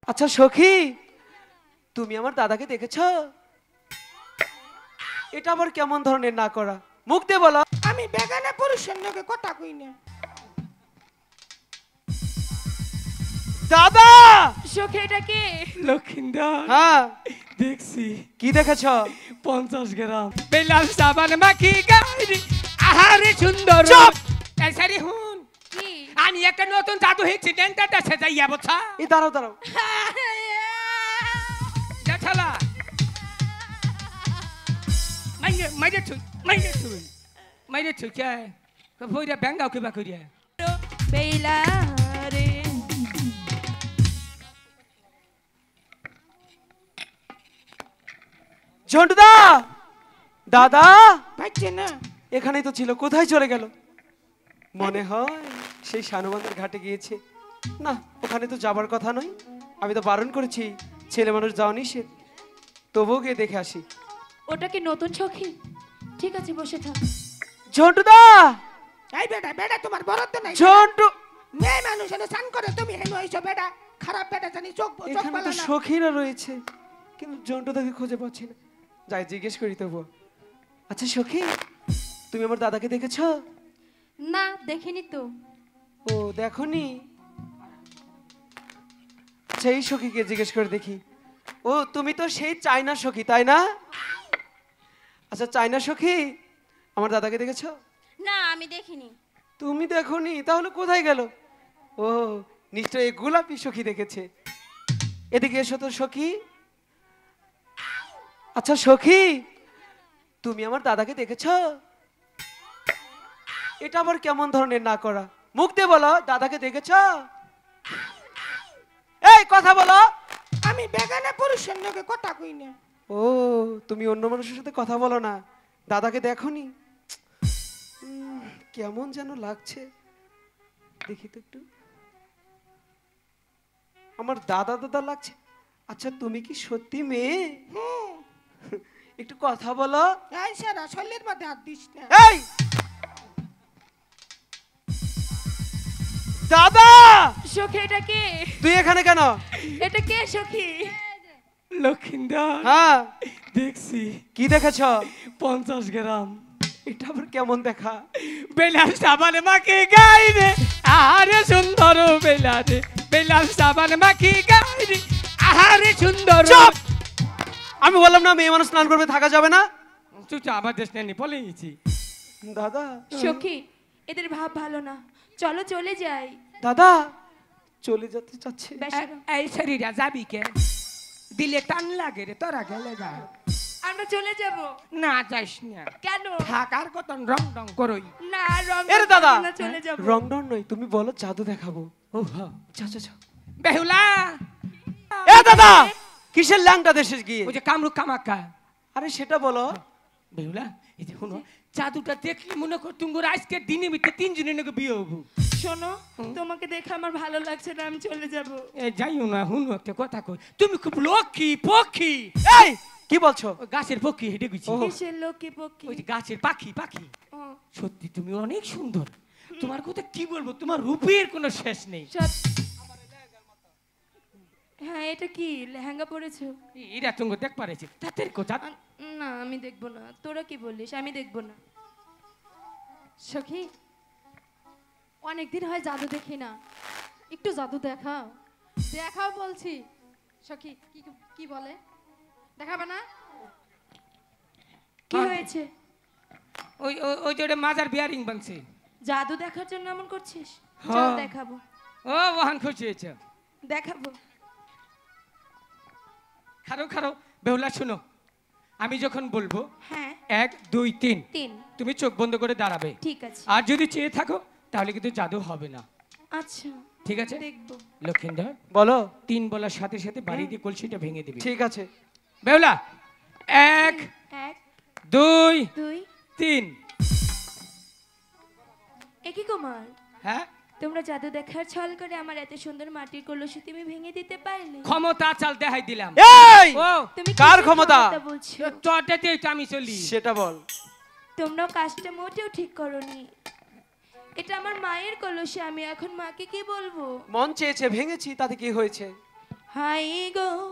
আচ্ছা সখী, তুমি আমার দাদাকে দেখেছো? এটা আবার কেমন ধরনের না করা? মুখ দিয়ে বলো। আমি বেগানা পুরুষের লোকে কথা কই না। দাদা! সখী এটা কে? লক্ষিন্দর, হ্যাঁ, দেখছি কি দেখেছো? 50 গ্রাম বেলাল সাবান মাখি গাইরি আহারে সুন্দর। চুপ! এই সারি হুন, কি? আমি একটা নতুন জাদু হেছি ডেন্টাটা সেজাইয়া বছা। এই দাঁড়াও দাঁড়াও। দেখালা মাইরে তুই মাইরে তুই কে বইরা ব্যাঙ্গাও কিবা করিয়া বেলা রে। ঝন্টুদা! দাদা পাচ্ছে না। এখানেই তো ছিল, কোথায় চলে গেল? মনে হয় সেই শানুবান্ধের ঘাটে গিয়েছে। না, ওখানে তো যাবার কথা নয়। আমি তো বারণ করেছি, ছেলে মানুষ যাওয়া নিষেধ। তবুও গিয়ে দেখে আসি। ওটা কি নতুন সখী? ঠিক আছে, বসে থাক। ঝন্টুদা! এই বেটা বেটা তোমার বরাদ্দ নাই। ঝন্টু! মেয়ে মানুষ এনে স্নান করে, তুমি হেন হইছো বেটা। খারাপ বেটা জানি চোখ চোখ এখানে পালা তো না। সখীরা রয়েছে, কিন্তু ঝন্টুদাকে খুঁজে পাচ্ছি না। যাই জিজ্ঞেস করি তবু। আচ্ছা সখী, তুমি আমার দাদাকে দেখেছো? না, দেখিনি তো। ও দেখনি? সেই সখীকে জিজ্ঞেস করে দেখি। ও তুমি তো সেই চায়না সখী, তাই না? আচ্ছা চায়না সখী, আমার দাদাকে দেখেছো? না, আমি দেখিনি। তুমি দেখোনি? তাহলে কোথায় গেল? ও নিশ্চয়ই গোলাপি সখী দেখেছে। এদিকে এসো তো সখী। আচ্ছা সখী, তুমি আমার দাদাকে দেখেছো? এটা আবার কেমন ধরনের না করা? মুখ দিয়ে বলো, দাদাকে দেখেছো? এই কথা বলো। আমি বেগানা পুরুষের লোকে কথা কই না। ও তুমি অন্য মানুষের সাথে কথা বলো না, দাদাকে দেখোনি? কেমন যেন লাগছে, দেখি তো একটু। আমার দাদা দাদা লাগছে। আচ্ছা তুমি কি সত্যি মেয়ে? একটু কথা বলো। এই সারা শরীরের মধ্যে হাত দিস না। এই দাদা! সখী এটা কে? তুই এখানে কেন? এটা কে সখী? লক্ষিন্দর, হ্যাঁ, দেখছি কি দেখেছ? 50 গ্রাম এটা আবার কেমন দেখা? বেলাল সাবান মাখি গাইরে আহারে সুন্দর বেলারে বেলাল সাবান মাখি গাইরে আহারে সুন্দর। চুপ! আমি বললাম না মেয়ে মানুষ স্নান করবে, থাকা যাবে না। তুই তো আবার দেশ নেই বলে গেছি। দাদা! সখী, এদের ভাব ভালো না, চলো চলে যাই। দাদা চলে যেতে চাচ্ছে। বেশরম। এই শরীরা যাবি কে? দিলে টান লাগে রে, তোরা গেলে যা। আমরা চলে যাব। না যাইস না, কেন? থাকার কত রং রং করই। না, রং এরে দাদা! না, চলে যাব। রং ডং নয়, তুমি বলো জাদু দেখাবো। ও হ্যাঁ, যাও যাও যাও। বেহুলা এ দাদা, কিসের ল্যাংটা দেশে গিয়ে? ওই যে কামরু কামাকা। আরে সেটা বলো। বেহুলা এই যে শুনো, জাদুটা দেখলে মনে কর তুমি আজকের দিনে ভিতরে 3 জনের নাকি বিয়ে হবো। শোনো, তোমাকে দেখে আমার ভালো লাগছে না, আমি চলে যাব। এ যাইও না, শুনো একটা কথা কই, তুমি খুব লক্ষ্মী পক্ষী। এই কি বলছো? ওই গাছের পক্ষী হেঁটে গেছি। কিসের লক্ষ্মী পক্ষী? ওই যে গাছের পাখি পাখি। ও, সত্যি তুমি অনেক সুন্দর। তোমার কথা কি বলবো, তোমার রূপের কোনো শেষ নেই। হ্যাঁ, এটা কি লেহেঙ্গা পরেছো? এরা তুমি দেখ পারেছি তাদের কথা। না, আমি দেখবো না। তোরা কি বলিস? আমি দেখবো না। সখী, অনেকদিন হয় জাদু দেখি না, একটু জাদু দেখাও। দেখাও বলছি। সখী কি কি বলে? দেখাবে না? কি হয়েছে? ওই ওই- ওই যে ওটা মাজার বিয়ারিং বানছে। জাদু দেখার জন্য এমন করছিস? হ্যাঁ। চল দেখাবো। ও ওহান খুশি হয়েছে। দেখাবো। খারো খারো বেহুলা শোনো, আমি যখন বলবো হ্যাঁ, 1 2 3 3। তুমি চোখ বন্ধ করে দাঁড়াবে। ঠিক আছে। আর যদি চেয়ে থাকো তাহলে কিন্তু জাদু হবে না। আচ্ছা, ঠিক আছে? দেখবো। লক্ষিন্দর বলো। 3 বলার সাথে সাথে বাড়ি দিয়ে কলসিটা ভেঙে দিবি। ঠিক আছে। বেহুলা 1 1 2 2 3। একই কুমার, হ্যাঁ, তোমরা জাদু দেখার ছল করে আমার এত সুন্দর মাটির কলসি তুমি ভেঙে দিতে পারলে? ক্ষমতা চাল দেখাই দিলাম। এই ও তুমি কার কিসের ক্ষমতা? বলছো? তোরটাতে আমি চলি। সেটা বল। তোমরাও কাজটা মোটেও ঠিক করোনি। এটা আমার মায়ের কলসি, আমি এখন মাকে কি বলবো? মন চেয়েছে ভেঙেছি, তাতে কি হয়েছে? হাই গো